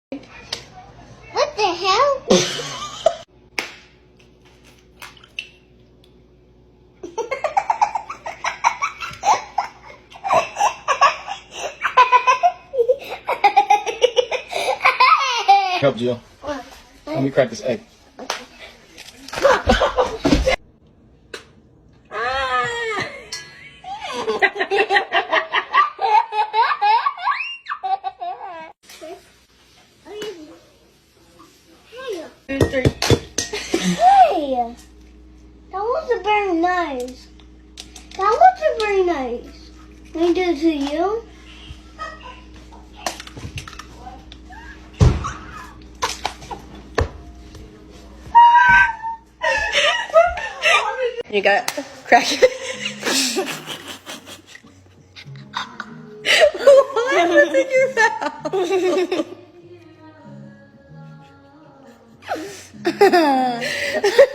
What the hell? Help Jill. Let me crack this egg. Hey, that wasn't very nice. That wasn't very nice. Can I do it to you? You got crack. What was in your mouth?